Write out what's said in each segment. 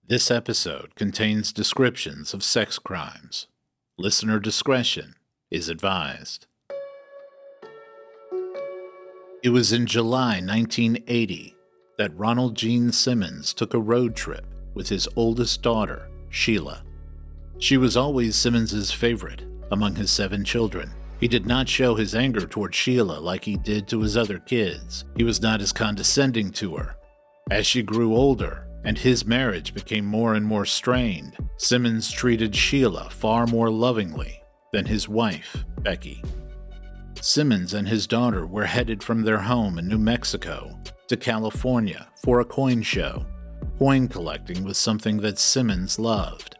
This episode contains descriptions of sex crimes. Listener discretion is advised. It was in July 1980 that Ronald Gene Simmons took a road trip with his oldest daughter, Sheila. She was always Simmons's favorite among his 7 children. He did not show his anger toward Sheila like he did to his other kids. He was not as condescending to her. As she grew older, and his marriage became more and more strained, Simmons treated Sheila far more lovingly than his wife, Becky. Simmons and his daughter were headed from their home in New Mexico to California for a coin show. Coin collecting was something that Simmons loved,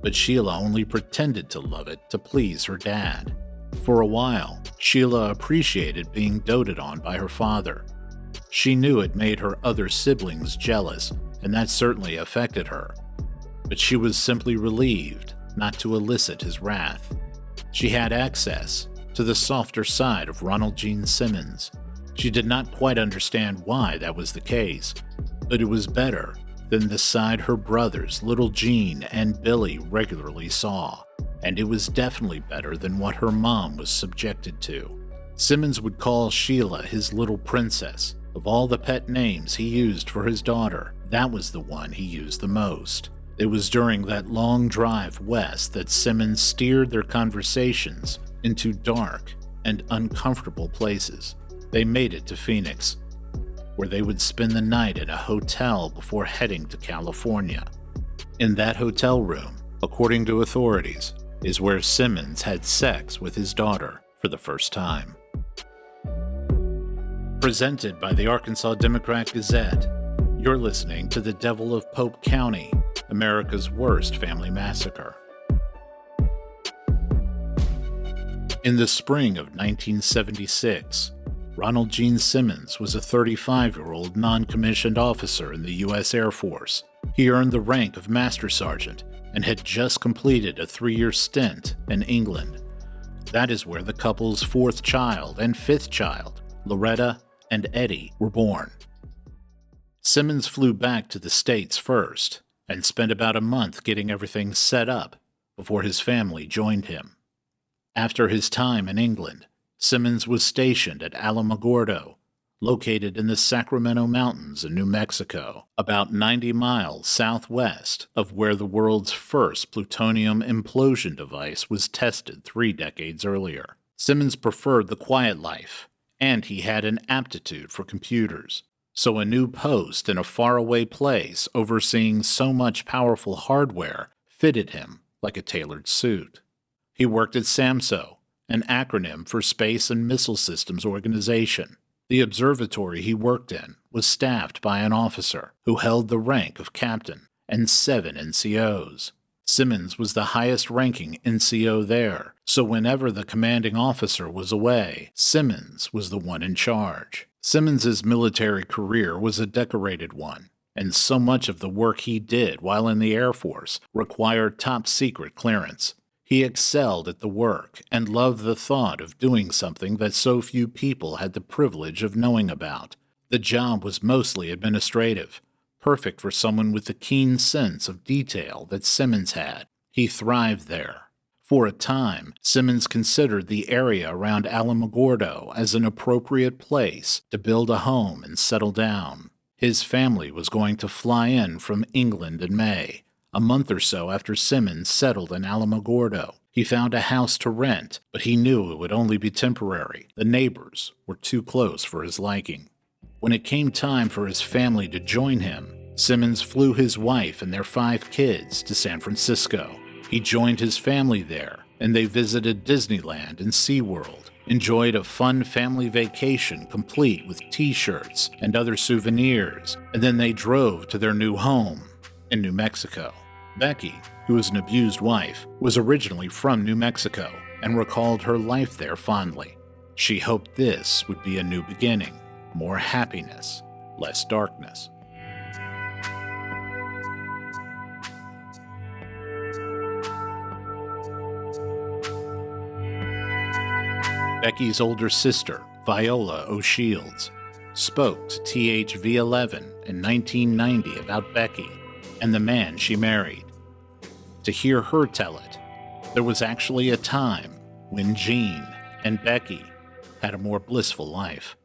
but Sheila only pretended to love it to please her dad. For a while, Sheila appreciated being doted on by her father. She knew it made her other siblings jealous, and that certainly affected her. But she was simply relieved not to elicit his wrath. She had access to the softer side of Ronald Gene Simmons. She did not quite understand why that was the case, but it was better than the side her brothers, Little Gene and Billy, regularly saw, and it was definitely better than what her mom was subjected to. Simmons would call Sheila his little princess. Of all the pet names he used for his daughter, that was the one he used the most. It was during that long drive west that Simmons steered their conversations into dark and uncomfortable places. They made it to Phoenix, where they would spend the night in a hotel before heading to California. In that hotel room, according to authorities, is where Simmons had sex with his daughter for the first time. Presented by the Arkansas Democrat-Gazette, you're listening to The Devil of Pope County, America's worst family massacre. In the spring of 1976, Ronald Gene Simmons was a 35-year-old non-commissioned officer in the U.S. Air Force. He earned the rank of Master Sergeant and had just completed a 3-year stint in England. That is where the couple's 4th child and 5th child, Loretta and Eddie, were born. Simmons flew back to the States first and spent about a month getting everything set up before his family joined him. After his time in England, Simmons was stationed at Alamogordo, located in the Sacramento Mountains in New Mexico, about 90 miles southwest of where the world's first plutonium implosion device was tested 3 decades earlier. Simmons preferred the quiet life, and he had an aptitude for computers, so a new post in a faraway place overseeing so much powerful hardware fitted him like a tailored suit. He worked at SAMSO, an acronym for Space and Missile Systems Organization. The observatory he worked in was staffed by an officer who held the rank of captain and 7 NCOs. Simmons was the highest-ranking NCO there, so whenever the commanding officer was away, Simmons was the one in charge. Simmons's military career was a decorated one, and so much of the work he did while in the Air Force required top-secret clearance. He excelled at the work and loved the thought of doing something that so few people had the privilege of knowing about. The job was mostly administrative, perfect for someone with the keen sense of detail that Simmons had. He thrived there. For a time, Simmons considered the area around Alamogordo as an appropriate place to build a home and settle down. His family was going to fly in from England in May, a month or so after Simmons settled in Alamogordo. He found a house to rent, but he knew it would only be temporary. The neighbors were too close for his liking. When it came time for his family to join him, Simmons flew his wife and their 5 kids to San Francisco. He joined his family there, and they visited Disneyland and SeaWorld, enjoyed a fun family vacation complete with t-shirts and other souvenirs, and then they drove to their new home in New Mexico. Becky, who was an abused wife, was originally from New Mexico and recalled her life there fondly. She hoped this would be a new beginning, more happiness, less darkness. Becky's older sister, Viola O'Shields, spoke to THV-11 in 1990 about Becky and the man she married. To hear her tell it, there was actually a time when Gene and Becky had a more blissful life.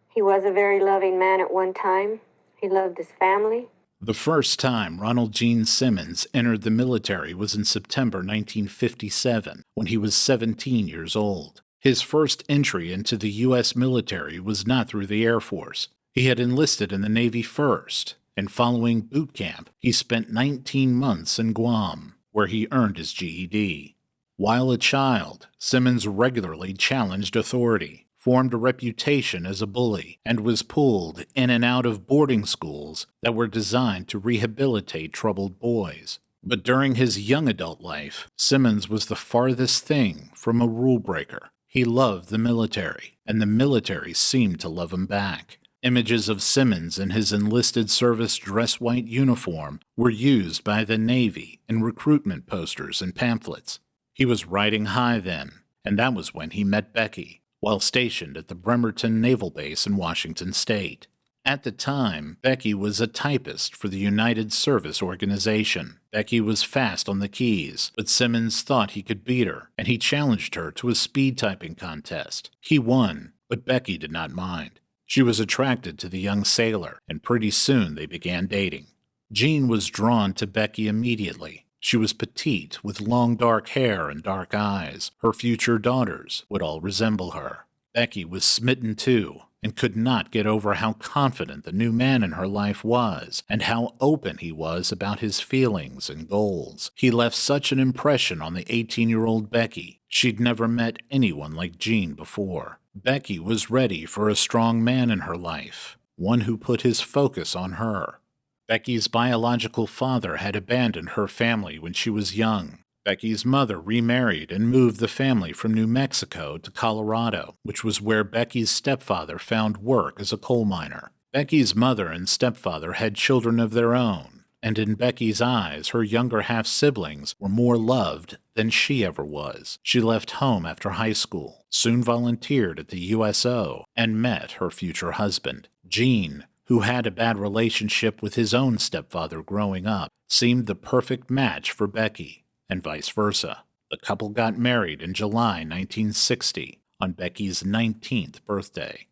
He was a very loving man at one time. He loved his family. The first time Ronald Gene Simmons entered the military was in September 1957, when he was 17 years old. His first entry into the U.S. military was not through the Air Force. He had enlisted in the Navy first, and following boot camp, he spent 19 months in Guam, where he earned his GED. While a child, Simmons regularly challenged authority, formed a reputation as a bully, and was pulled in and out of boarding schools that were designed to rehabilitate troubled boys. But during his young adult life, Simmons was the farthest thing from a rule breaker. He loved the military, and the military seemed to love him back. Images of Simmons in his enlisted service dress white uniform were used by the Navy in recruitment posters and pamphlets. He was riding high then, and that was when he met Becky, while stationed at the Bremerton Naval Base in Washington State. At the time, Becky was a typist for the United Service Organization. Becky was fast on the keys, but Simmons thought he could beat her, and he challenged her to a speed typing contest. He won, but Becky did not mind. She was attracted to the young sailor, and pretty soon they began dating. Gene was drawn to Becky immediately. She was petite, with long dark hair and dark eyes. Her future daughters would all resemble her. Becky was smitten too, and could not get over how confident the new man in her life was, and how open he was about his feelings and goals. He left such an impression on the 18-year-old Becky. She'd never met anyone like Gene before. Becky was ready for a strong man in her life, one who put his focus on her. Becky's biological father had abandoned her family when she was young. Becky's mother remarried and moved the family from New Mexico to Colorado, which was where Becky's stepfather found work as a coal miner. Becky's mother and stepfather had children of their own, and in Becky's eyes, her younger half-siblings were more loved than she ever was. She left home after high school, soon volunteered at the USO, and met her future husband. Gene, who had a bad relationship with his own stepfather growing up, seemed the perfect match for Becky, and vice versa. The couple got married in July 1960, on Becky's 19th birthday.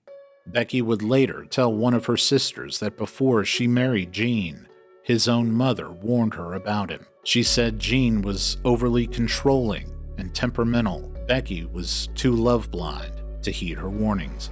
Becky would later tell one of her sisters that before she married Gene, his own mother warned her about him. She said Gene was overly controlling and temperamental. Becky was too love-blind to heed her warnings.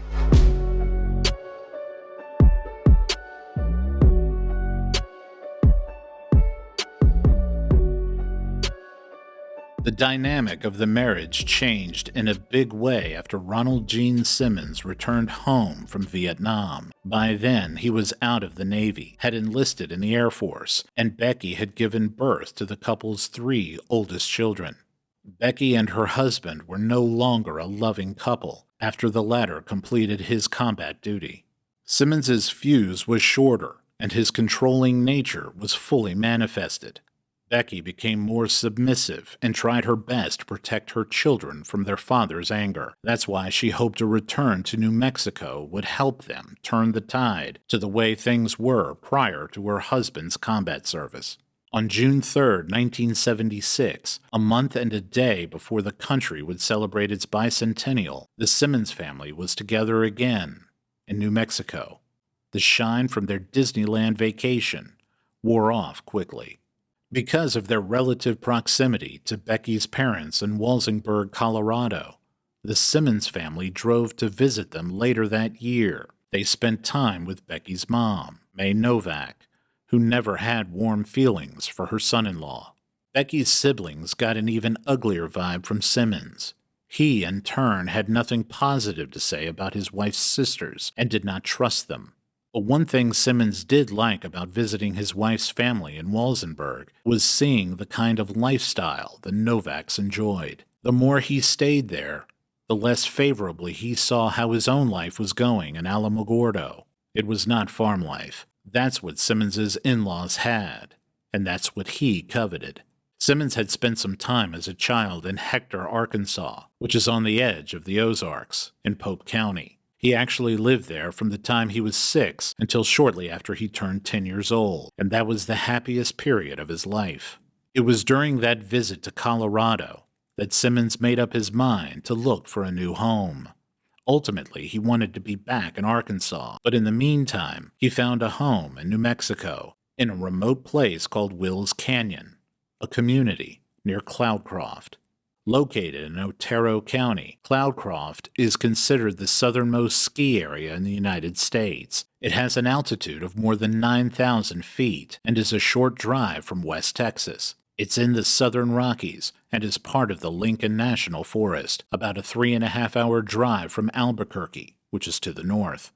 The dynamic of the marriage changed in a big way after Ronald Gene Simmons returned home from Vietnam. By then, he was out of the Navy, had enlisted in the Air Force, and Becky had given birth to the couple's 3 oldest children. Becky and her husband were no longer a loving couple after the latter completed his combat duty. Simmons's fuse was shorter, and his controlling nature was fully manifested. Becky became more submissive and tried her best to protect her children from their father's anger. That's why she hoped a return to New Mexico would help them turn the tide to the way things were prior to her husband's combat service. On June 3, 1976, a month and a day before the country would celebrate its bicentennial, the Simmons family was together again in New Mexico. The shine from their Disneyland vacation wore off quickly. Because of their relative proximity to Becky's parents in Walsenburg, Colorado, the Simmons family drove to visit them later that year. They spent time with Becky's mom, May Novak, who never had warm feelings for her son-in-law. Becky's siblings got an even uglier vibe from Simmons. He, in turn, had nothing positive to say about his wife's sisters and did not trust them. But one thing Simmons did like about visiting his wife's family in Walsenburg was seeing the kind of lifestyle the Novaks enjoyed. The more he stayed there, the less favorably he saw how his own life was going in Alamogordo. It was not farm life. That's what Simmons's in-laws had, and that's what he coveted. Simmons had spent some time as a child in Hector, Arkansas, which is on the edge of the Ozarks in Pope County. He actually lived there from the time he was 6 until shortly after he turned 10 years old, and that was the happiest period of his life. It was during that visit to Colorado that Simmons made up his mind to look for a new home. Ultimately, he wanted to be back in Arkansas, but in the meantime, he found a home in New Mexico, in a remote place called Wills Canyon, a community near Cloudcroft. Located in Otero County, Cloudcroft is considered the southernmost ski area in the United States. It has an altitude of more than 9,000 feet and is a short drive from West Texas. It's in the southern Rockies and is part of the Lincoln National Forest, about a 3.5-hour drive from Albuquerque, which is to the north.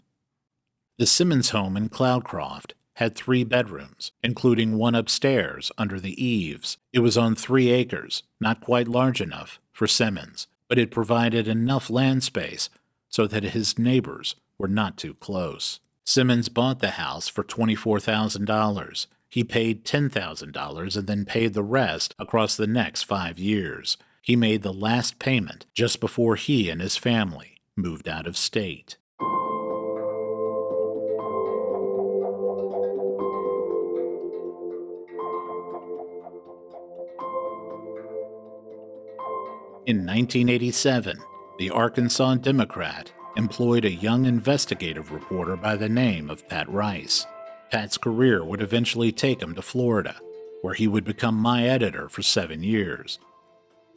The Simmons home in Cloudcroft had 3 bedrooms, including one upstairs under the eaves. It was on 3 acres, not quite large enough for Simmons, but it provided enough land space so that his neighbors were not too close. Simmons bought the house for $24,000. He paid $10,000 and then paid the rest across the next 5 years. He made the last payment just before he and his family moved out of state. In 1987, the Arkansas Democrat employed a young investigative reporter by the name of Pat Rice. Pat's career would eventually take him to Florida, where he would become my editor for 7 years.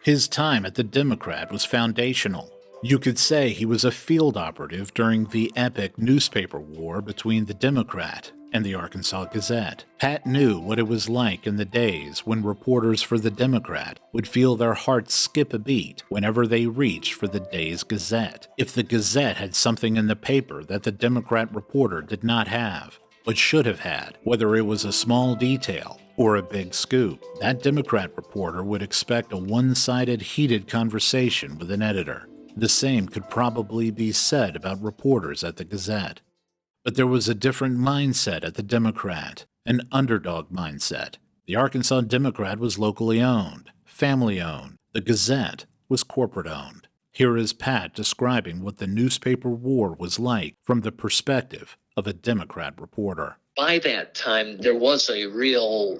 His time at the Democrat was foundational. You could say he was a field operative during the epic newspaper war between the Democrat and the Arkansas Gazette. Pat knew what it was like in the days when reporters for the Democrat would feel their hearts skip a beat whenever they reached for the day's Gazette. If the Gazette had something in the paper that the Democrat reporter did not have, but should have had, whether it was a small detail or a big scoop, that Democrat reporter would expect a one-sided, heated conversation with an editor. The same could probably be said about reporters at the Gazette. But there was a different mindset at the Democrat, an underdog mindset. The Arkansas Democrat was locally owned, family owned. The Gazette was corporate owned. Here is Pat describing what the newspaper war was like from the perspective of a Democrat reporter. By that time, there was a real,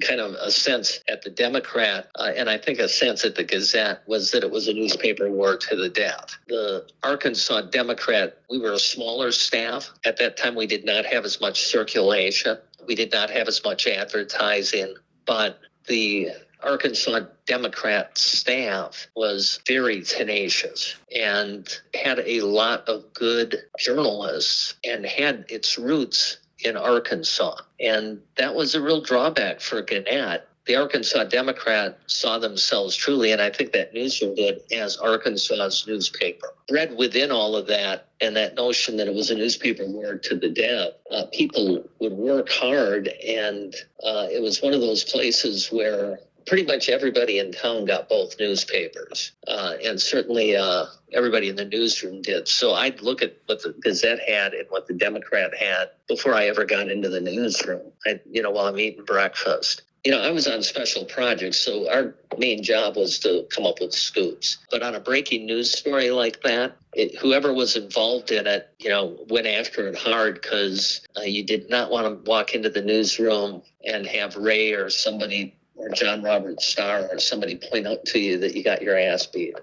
kind of a sense at the Democrat, and I think a sense at the Gazette, was that it was a newspaper war to the death. The Arkansas Democrat, we were a smaller staff. At that time, we did not have as much circulation. We did not have as much advertising, but the Arkansas Democrat staff was very tenacious and had a lot of good journalists and had its roots in Arkansas. And that was a real drawback for Gannett. The Arkansas Democrat saw themselves truly, and I think that newsroom did, as Arkansas's newspaper. Bred within all of that and that notion that it was a newspaper war to the death, people would work hard, and it was one of those places where pretty much everybody in town got both newspapers, and certainly everybody in the newsroom did. So I'd look at what the Gazette had and what the Democrat had before I ever got into the newsroom, while I'm eating breakfast. I was on special projects, so our main job was to come up with scoops. But on a breaking news story like that, whoever was involved in it, went after it hard, because you did not want to walk into the newsroom and have Ray or somebody, or John Robert Starr or somebody, point out to you that you got your ass beat.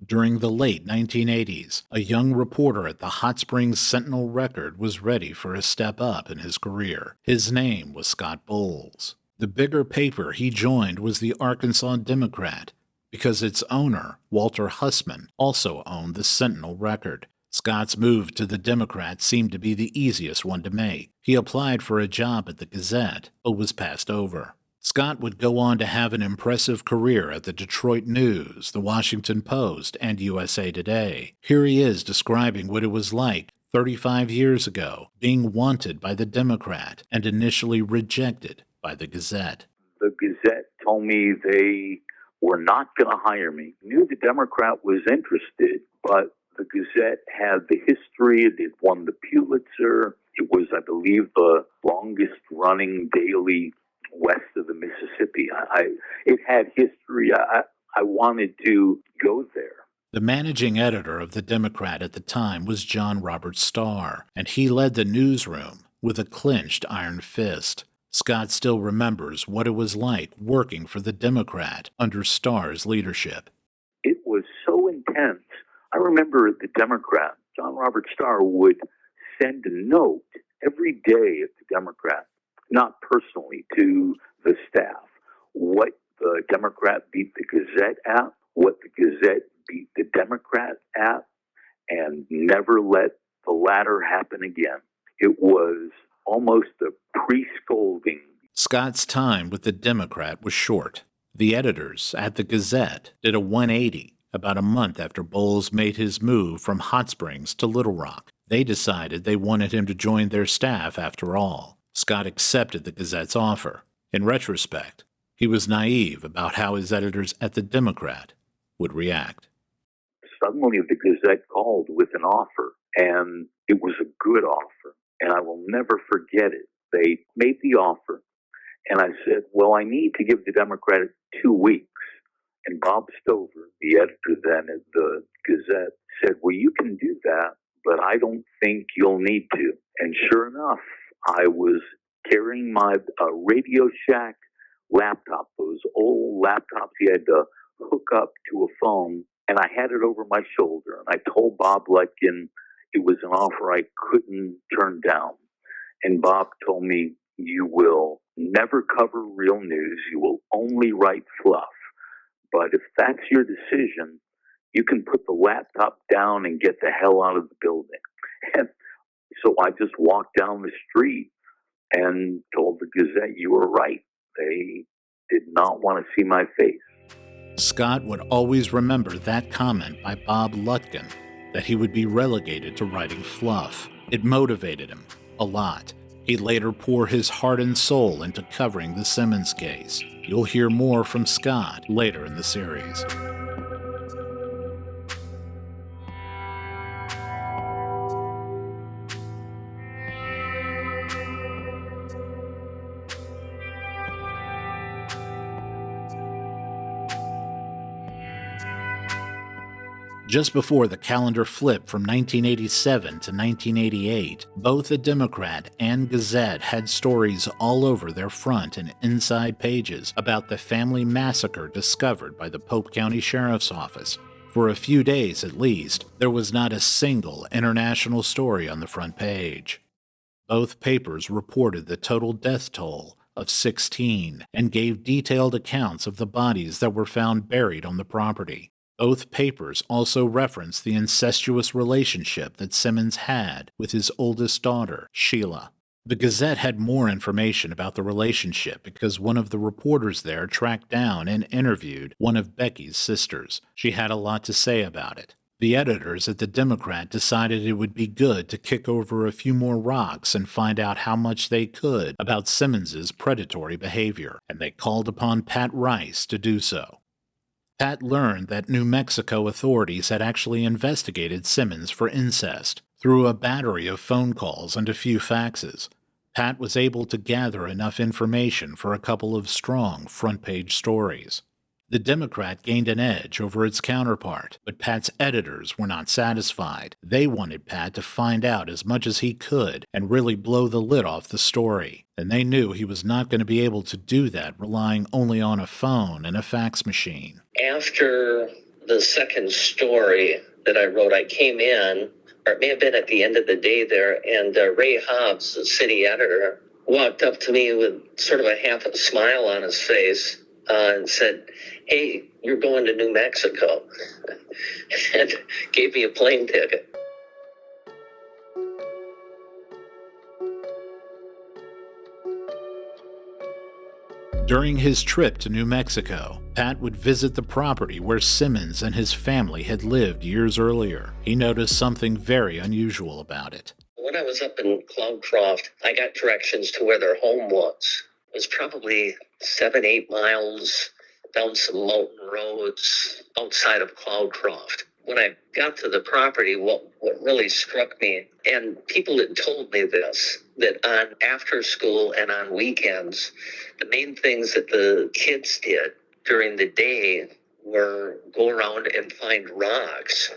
During the late 1980s, a young reporter at the Hot Springs Sentinel-Record was ready for a step up in his career. His name was Scott Bowles. The bigger paper he joined was the Arkansas Democrat, because its owner, Walter Hussman, also owned the Sentinel-Record. Scott's move to the Democrat seemed to be the easiest one to make. He applied for a job at the Gazette, but was passed over. Scott would go on to have an impressive career at the Detroit News, the Washington Post, and USA Today. Here he is describing what it was like 35 years ago, being wanted by the Democrat and initially rejected by the Gazette. The Gazette told me they were not going to hire me. Knew the Democrat was interested, but the Gazette had the history. It had won the Pulitzer. It was, I believe, the longest running daily west of the Mississippi. It had history. I wanted to go there. The managing editor of the Democrat at the time was John Robert Starr, and he led the newsroom with a clenched iron fist. Scott still remembers what it was like working for the Democrat under Starr's leadership. It was so intense. I remember the Democrat, John Robert Starr, would send a note every day at the Democrat, not personally, to the staff, what the Democrat beat the Gazette at, what the Gazette beat the Democrat at, and never let the latter happen again. It was almost a pre-scolding. Scott's time with the Democrat was short. The editors at the Gazette did a 180 about a month after Bowles made his move from Hot Springs to Little Rock. They decided they wanted him to join their staff after all. Scott accepted the Gazette's offer. In retrospect, he was naive about how his editors at the Democrat would react. Suddenly the Gazette called with an offer, and it was a good offer, and I will never forget it. They made the offer, and I said, well, I need to give the Democrat 2 weeks. And Bob Stover, the editor then at the Gazette, said, well, you can do that, but I don't think you'll need to. And sure enough, I was carrying my Radio Shack laptop, those old laptops you had to hook up to a phone, and I had it over my shoulder. And I told Bob Lutkin it was an offer I couldn't turn down. And Bob told me, you will never cover real news. You will only write fluff. But if that's your decision, you can put the laptop down and get the hell out of the building. And so I just walked down the street and told the Gazette, you were right. They did not want to see my face. Scott would always remember that comment by Bob Lutkin that he would be relegated to writing fluff. It motivated him a lot. He'd later pour his heart and soul into covering the Simmons case. You'll hear more from Scott later in the series. Just before the calendar flipped from 1987 to 1988, both the Democrat and Gazette had stories all over their front and inside pages about the family massacre discovered by the Pope County Sheriff's Office. For a few days at least, there was not a single international story on the front page. Both papers reported the total death toll of 16 and gave detailed accounts of the bodies that were found buried on the property. Both papers also referenced the incestuous relationship that Simmons had with his oldest daughter, Sheila. The Gazette had more information about the relationship because one of the reporters there tracked down and interviewed one of Becky's sisters. She had a lot to say about it. The editors at the Democrat decided it would be good to kick over a few more rocks and find out how much they could about Simmons's predatory behavior, and they called upon Pat Rice to do so. Pat learned that New Mexico authorities had actually investigated Simmons for incest. Through a battery of phone calls and a few faxes, Pat was able to gather enough information for a couple of strong front-page stories. The Democrat gained an edge over its counterpart, but Pat's editors were not satisfied. They wanted Pat to find out as much as he could and really blow the lid off the story. And they knew he was not going to be able to do that relying only on a phone and a fax machine. After the second story that I wrote, I came in, or it may have been at the end of the day there, and Ray Hobbs, the city editor, walked up to me with sort of a half a smile on his face and said, "Hey, you're going to New Mexico," and gave me a plane ticket. During his trip to New Mexico, Pat would visit the property where Simmons and his family had lived years earlier. He noticed something very unusual about it. When I was up in Cloudcroft, I got directions to where their home was. It was probably 7-8 miles down some mountain roads outside of Cloudcroft. When I got to the property, what really struck me, and people had told me this, that on after school and on weekends, the main things that the kids did during the day were go around and find rocks.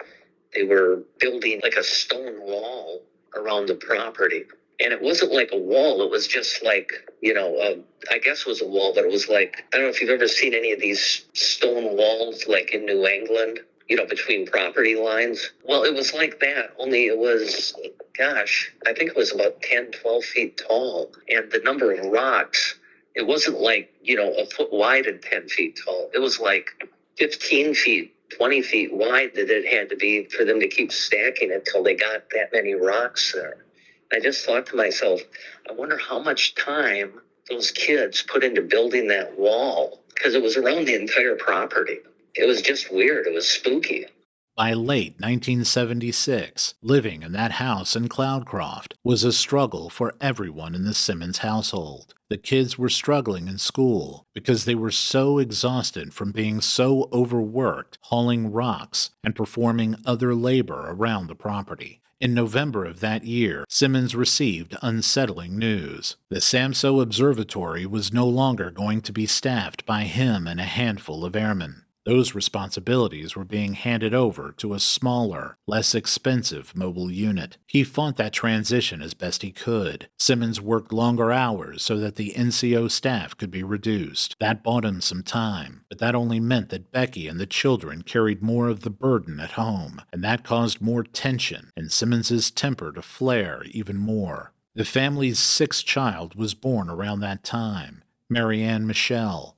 They were building like a stone wall around the property. And it wasn't like a wall. It was just like, I guess it was a wall, but it was like, I don't know if you've ever seen any of these stone walls like in New England, between property lines. Well, it was like that, only it was, gosh, I think it was about 10, 12 feet tall. And the number of rocks, it wasn't like, a foot wide and 10 feet tall. It was like 15 feet, 20 feet wide that it had to be for them to keep stacking it till they got that many rocks there. I just thought to myself, I wonder how much time those kids put into building that wall, because it was around the entire property. It was just weird. It was spooky. By late 1976, living in that house in Cloudcroft was a struggle for everyone in the Simmons household. The kids were struggling in school because they were so exhausted from being so overworked hauling rocks and performing other labor around the property. In November of that year, Simmons received unsettling news. The SAMSO Observatory was no longer going to be staffed by him and a handful of airmen. Those responsibilities were being handed over to a smaller, less expensive mobile unit. He fought that transition as best he could. Simmons worked longer hours so that the NCO staff could be reduced. That bought him some time, but that only meant that Becky and the children carried more of the burden at home, and that caused more tension and Simmons's temper to flare even more. The family's sixth child was born around that time, Marianne Michelle.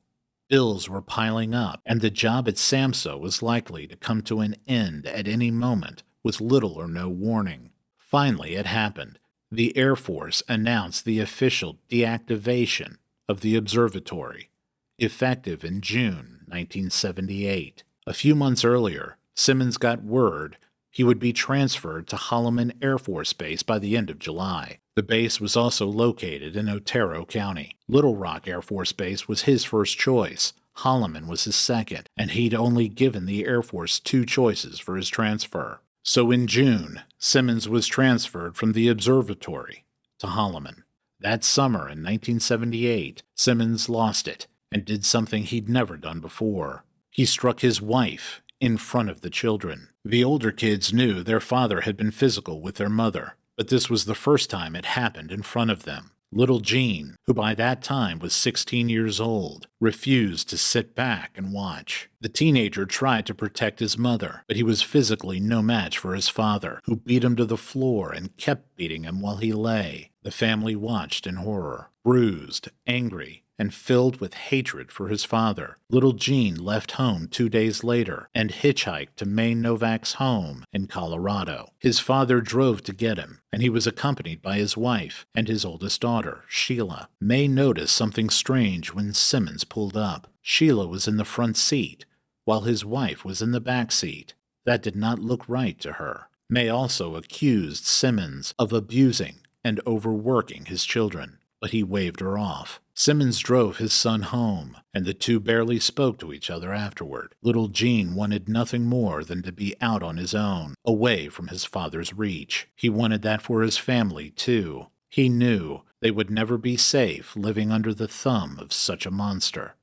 Bills were piling up, and the job at SAMSO was likely to come to an end at any moment with little or no warning. Finally, it happened. The Air Force announced the official deactivation of the observatory, effective in June 1978. A few months earlier, Simmons got word he would be transferred to Holloman Air Force Base by the end of July. The base was also located in Otero County. Little Rock Air Force Base was his first choice. Holloman was his second, and he'd only given the Air Force 2 choices for his transfer. So in June, Simmons was transferred from the observatory to Holloman. That summer in 1978, Simmons lost it and did something he'd never done before. He struck his wife in front of the children. The older kids knew their father had been physical with their mother, but this was the first time it happened in front of them. Little Gene, who by that time was 16 years old, refused to sit back and watch. The teenager tried to protect his mother, but he was physically no match for his father, who beat him to the floor and kept beating him while he lay. The family watched in horror, bruised, angry, and filled with hatred for his father. Little Gene left home 2 days later and hitchhiked to May Novak's home in Colorado. His father drove to get him, and he was accompanied by his wife and his oldest daughter, Sheila. May noticed something strange when Simmons pulled up. Sheila was in the front seat, while his wife was in the back seat. That did not look right to her. May also accused Simmons of abusing and overworking his children, but he waved her off. Simmons drove his son home, and the two barely spoke to each other afterward. Little Gene wanted nothing more than to be out on his own, away from his father's reach. He wanted that for his family, too. He knew they would never be safe living under the thumb of such a monster.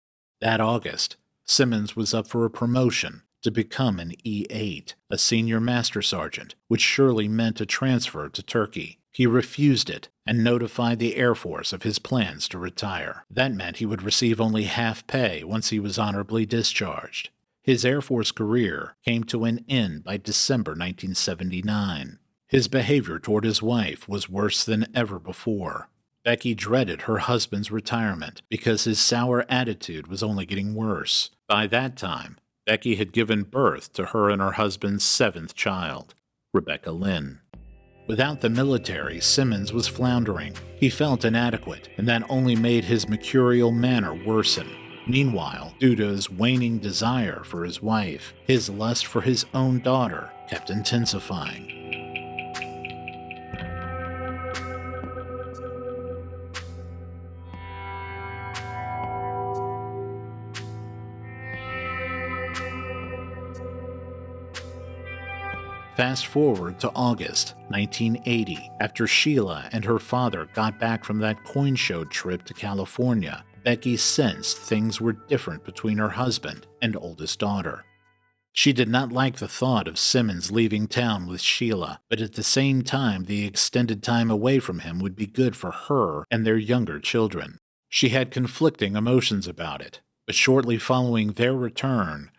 That August, Simmons was up for a promotion to become an E8, a senior master sergeant, which surely meant a transfer to Turkey. He refused it and notified the Air Force of his plans to retire. That meant he would receive only half pay once he was honorably discharged. His Air Force career came to an end by December 1979. His behavior toward his wife was worse than ever before. Becky dreaded her husband's retirement because his sour attitude was only getting worse. By that time, Becky had given birth to her and her husband's 7th child, Rebecca Lynn. Without the military, Simmons was floundering. He felt inadequate, and that only made his mercurial manner worsen. Meanwhile, due to his waning desire for his wife, his lust for his own daughter kept intensifying. Fast forward to August 1980. After Sheila and her father got back from that coin show trip to California, Becky sensed things were different between her husband and oldest daughter. She did not like the thought of Simmons leaving town with Sheila, but at the same time the extended time away from him would be good for her and their younger children. She had conflicting emotions about it, but shortly following their return,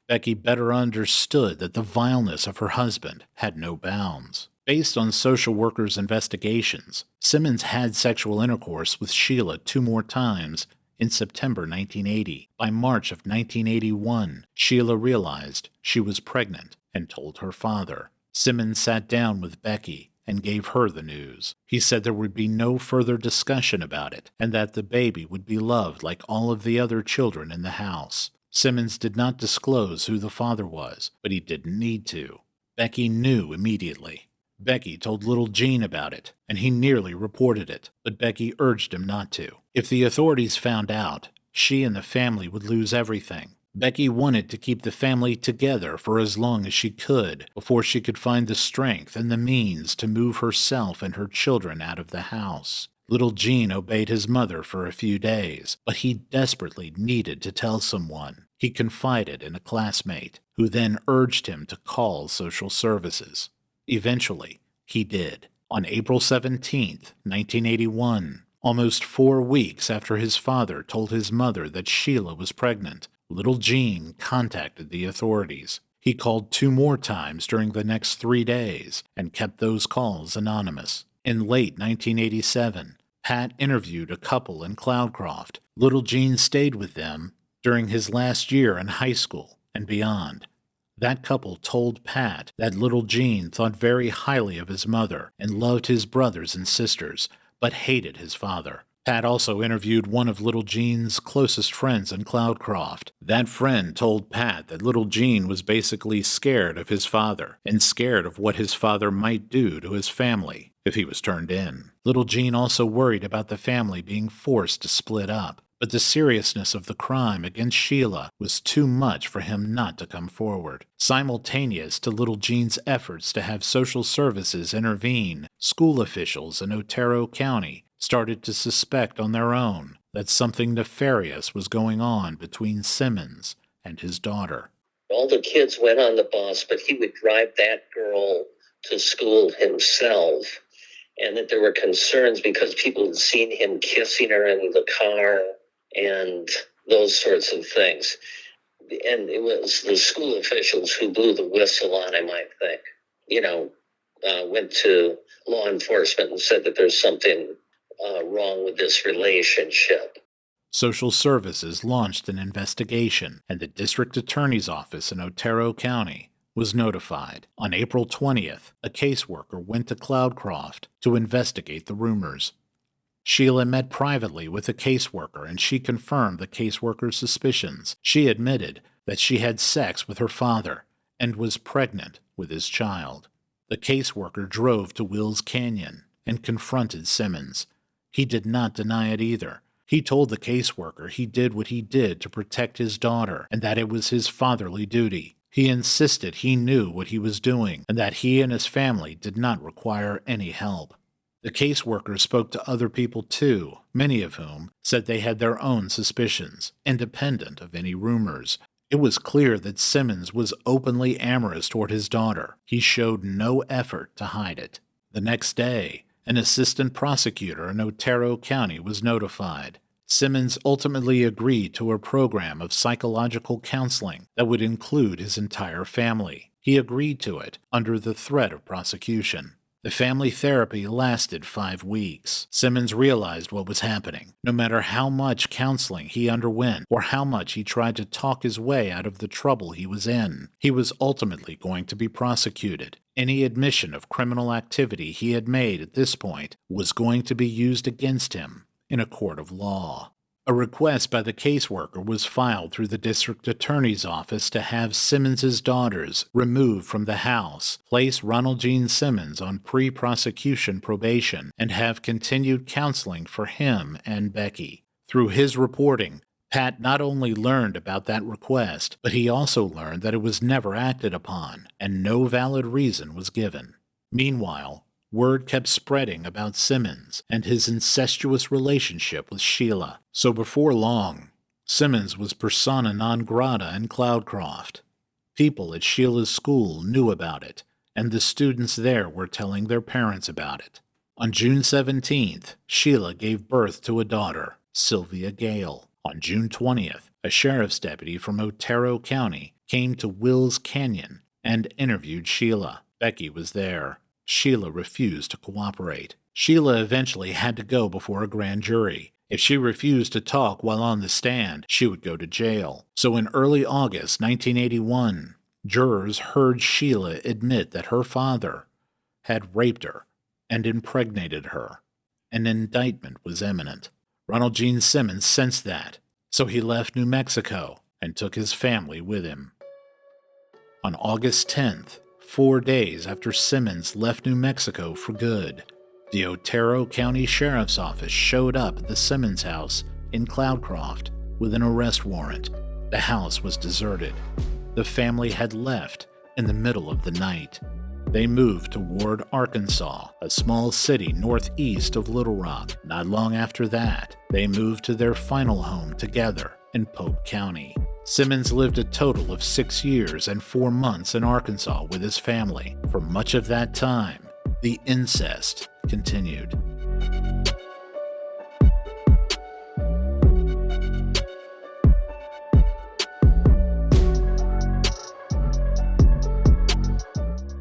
Becky better understood that the vileness of her husband had no bounds. Based on social workers' investigations, Simmons had sexual intercourse with Sheila 2 more times in September 1980. By March of 1981, Sheila realized she was pregnant and told her father. Simmons sat down with Becky and gave her the news. He said there would be no further discussion about it and that the baby would be loved like all of the other children in the house. Simmons did not disclose who the father was, but he didn't need to. Becky knew immediately. Becky told little Gene about it, and he nearly reported it, but Becky urged him not to. If the authorities found out, she and the family would lose everything. Becky wanted to keep the family together for as long as she could, before she could find the strength and the means to move herself and her children out of the house. Little Gene obeyed his mother for a few days, but he desperately needed to tell someone. He confided in a classmate, who then urged him to call social services. Eventually, he did. On April 17, 1981, almost 4 weeks after his father told his mother that Sheila was pregnant, little Gene contacted the authorities. He called 2 more times during the next 3 days and kept those calls anonymous. In late 1987, Pat interviewed a couple in Cloudcroft. Little Gene stayed with them during his last year in high school and beyond. That couple told Pat that little Gene thought very highly of his mother and loved his brothers and sisters, but hated his father. Pat also interviewed one of little Gene's closest friends in Cloudcroft. That friend told Pat that little Gene was basically scared of his father and scared of what his father might do to his family if he was turned in. Little Gene also worried about the family being forced to split up. But the seriousness of the crime against Sheila was too much for him not to come forward. Simultaneous to little Gene's efforts to have social services intervene, school officials in Otero County started to suspect on their own that something nefarious was going on between Simmons and his daughter. All the kids went on the bus, but he would drive that girl to school himself. And that there were concerns because people had seen him kissing her in the car and those sorts of things. And it was the school officials who blew the whistle on him, I think. Went to law enforcement and said that there's something wrong with this relationship. Social Services launched an investigation, and the district attorney's office in Otero County was notified. On April 20th, a caseworker went to Cloudcroft to investigate the rumors. Sheila met privately with a caseworker, and she confirmed the caseworker's suspicions. She admitted that she had sex with her father and was pregnant with his child. The caseworker drove to Wills Canyon and confronted Simmons. He did not deny it either. He told the caseworker he did what he did to protect his daughter and that it was his fatherly duty. He insisted he knew what he was doing and that he and his family did not require any help. The caseworker spoke to other people too, many of whom said they had their own suspicions, independent of any rumors. It was clear that Simmons was openly amorous toward his daughter. He showed no effort to hide it. The next day, an assistant prosecutor in Otero County was notified. Simmons ultimately agreed to a program of psychological counseling that would include his entire family. He agreed to it under the threat of prosecution. The family therapy lasted 5 weeks. Simmons realized what was happening. No matter how much counseling he underwent or how much he tried to talk his way out of the trouble he was in, he was ultimately going to be prosecuted. Any admission of criminal activity he had made at this point was going to be used against him in a court of law. A request by the caseworker was filed through the district attorney's office to have Simmons's daughters removed from the house, place Ronald Gene Simmons on pre-prosecution probation, and have continued counseling for him and Becky. Through his reporting, Pat not only learned about that request, but he also learned that it was never acted upon, and no valid reason was given. Meanwhile, word kept spreading about Simmons and his incestuous relationship with Sheila. So before long, Simmons was persona non grata in Cloudcroft. People at Sheila's school knew about it, and the students there were telling their parents about it. On June 17th, Sheila gave birth to a daughter, Sylvia Gale. On June 20th, a sheriff's deputy from Otero County came to Wills Canyon and interviewed Sheila. Becky was there. Sheila refused to cooperate. Sheila eventually had to go before a grand jury. If she refused to talk while on the stand, she would go to jail. So in early August 1981, jurors heard Sheila admit that her father had raped her and impregnated her. An indictment was imminent. Ronald Gene Simmons sensed that, so he left New Mexico and took his family with him. On August 10th, 4 days after Simmons left New Mexico for good, the Otero County Sheriff's Office showed up at the Simmons house in Cloudcroft with an arrest warrant. The house was deserted. The family had left in the middle of the night. They moved to Ward, Arkansas, a small city northeast of Little Rock. Not long after that, they moved to their final home together in Pope County. Simmons lived a total of 6 years and 4 months in Arkansas with his family. For much of that time, the incest continued.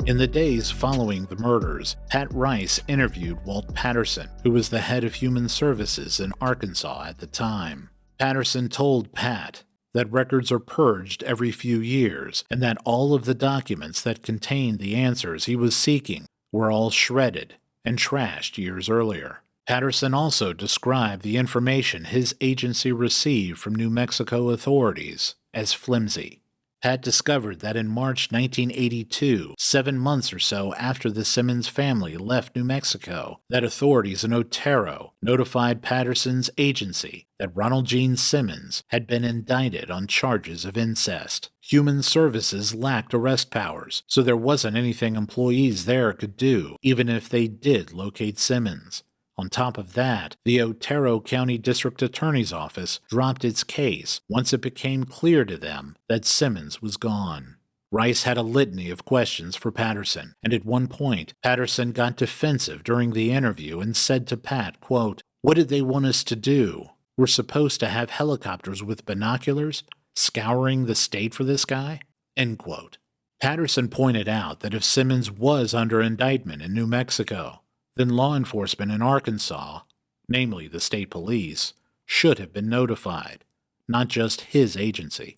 In the days following the murders, Pat Rice interviewed Walt Patterson, who was the head of Human Services in Arkansas at the time. Patterson told Pat that records are purged every few years and that all of the documents that contained the answers he was seeking were all shredded and trashed years earlier. Patterson also described the information his agency received from New Mexico authorities as flimsy. Pat discovered that in March 1982, 7 months or so after the Simmons family left New Mexico, that authorities in Otero notified Patterson's agency that Ronald Gene Simmons had been indicted on charges of incest. Human Services lacked arrest powers, so there wasn't anything employees there could do, even if they did locate Simmons. On top of that, the Otero County District Attorney's Office dropped its case once it became clear to them that Simmons was gone. Rice had a litany of questions for Patterson, and at one point, Patterson got defensive during the interview and said to Pat, quote, "What did they want us to do? We're supposed to have helicopters with binoculars scouring the state for this guy?" End quote. Patterson pointed out that if Simmons was under indictment in New Mexico, then law enforcement in Arkansas, namely the state police, should have been notified, not just his agency.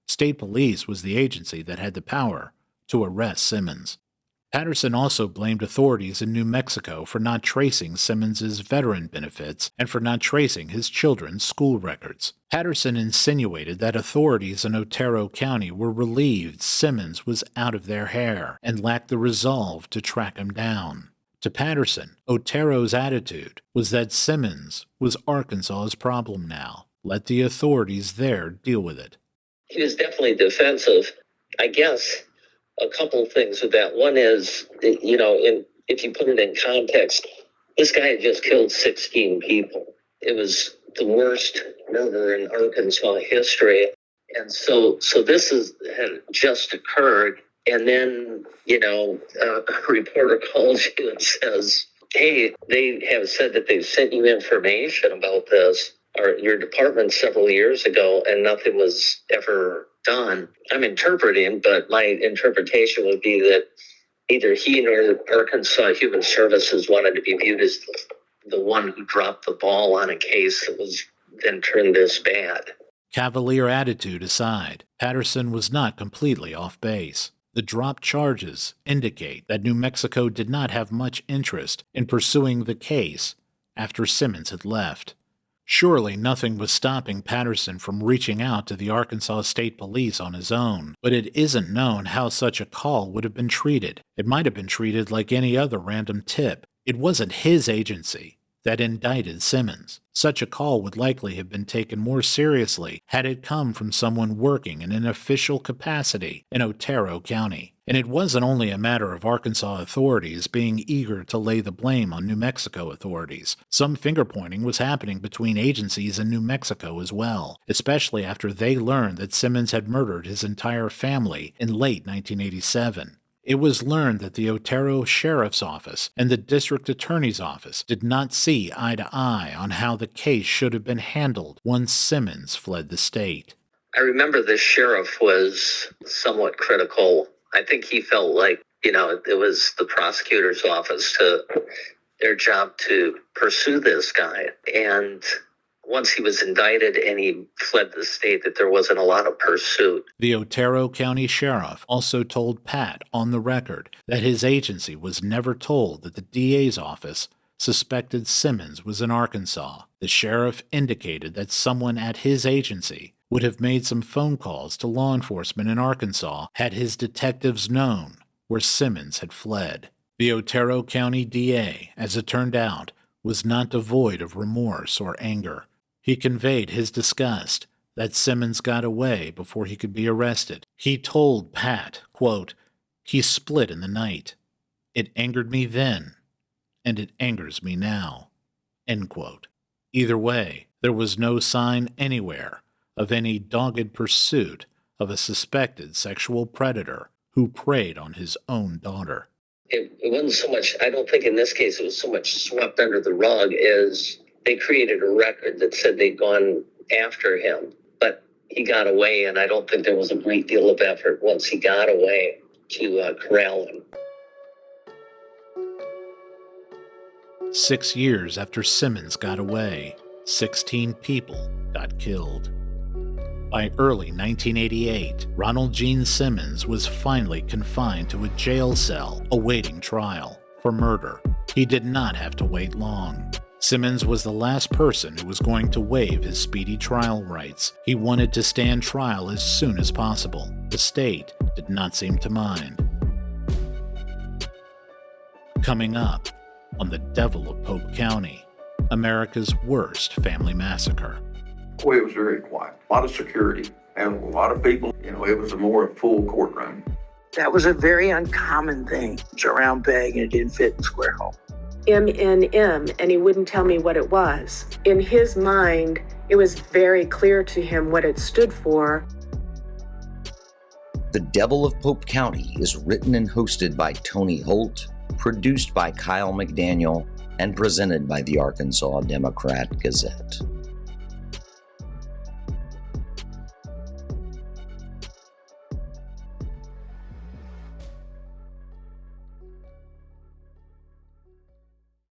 State police was the agency that had the power to arrest Simmons. Patterson also blamed authorities in New Mexico for not tracing Simmons's veteran benefits and for not tracing his children's school records. Patterson insinuated that authorities in Otero County were relieved Simmons was out of their hair and lacked the resolve to track him down. To Patterson, Otero's attitude was that Simmons was Arkansas's problem now. Let the authorities there deal with it. He was definitely defensive. I guess a couple of things with that. One is, if you put it in context, this guy had just killed 16 people. It was the worst murder in Arkansas history. And so this had just occurred. And then, a reporter calls you and says, "Hey, they have said that they've sent you information about this, or your department several years ago, and nothing was ever done." I'm interpreting, but my interpretation would be that neither he nor Arkansas Human Services wanted to be viewed as the one who dropped the ball on a case that was then turned this bad. Cavalier attitude aside, Patterson was not completely off base. The dropped charges indicate that New Mexico did not have much interest in pursuing the case after Simmons had left. Surely nothing was stopping Patterson from reaching out to the Arkansas State Police on his own, but it isn't known how such a call would have been treated. It might have been treated like any other random tip. It wasn't his agency that indicted Simmons. Such a call would likely have been taken more seriously had it come from someone working in an official capacity in Otero County. And it wasn't only a matter of Arkansas authorities being eager to lay the blame on New Mexico authorities. Some finger-pointing was happening between agencies in New Mexico as well, especially after they learned that Simmons had murdered his entire family in late 1987. It was learned that the Otero Sheriff's Office and the District Attorney's Office did not see eye to eye on how the case should have been handled once Simmons fled the state. I remember the sheriff was somewhat critical. I think he felt like, it was the prosecutor's office their job to pursue this guy. And once he was indicted and he fled the state, that there wasn't a lot of pursuit. The Otero County Sheriff also told Pat on the record that his agency was never told that the DA's office suspected Simmons was in Arkansas. The sheriff indicated that someone at his agency would have made some phone calls to law enforcement in Arkansas had his detectives known where Simmons had fled. The Otero County DA, as it turned out, was not devoid of remorse or anger. He conveyed his disgust that Simmons got away before he could be arrested. He told Pat, quote, "He split in the night. It angered me then, and it angers me now," end quote. Either way, there was no sign anywhere of any dogged pursuit of a suspected sexual predator who preyed on his own daughter. It wasn't so much, I don't think in this case it was so much swept under the rug as they created a record that said they'd gone after him, but he got away, and I don't think there was a great deal of effort once he got away to corral him. 6 years after Simmons got away, 16 people got killed. By early 1988, Ronald Gene Simmons was finally confined to a jail cell awaiting trial for murder. He did not have to wait long. Simmons was the last person who was going to waive his speedy trial rights. He wanted to stand trial as soon as possible. The state did not seem to mind. Coming up on The Devil of Pope County, America's worst family massacre. Boy, it was very quiet. A lot of security and a lot of people. It was a more full courtroom. That was a very uncommon thing. It was a round bag and it didn't fit in square hole. MNM, and he wouldn't tell me what it was. In his mind, it was very clear to him what it stood for. The Devil of Pope County is written and hosted by Tony Holt, produced by Kyle McDaniel, and presented by the Arkansas Democrat Gazette.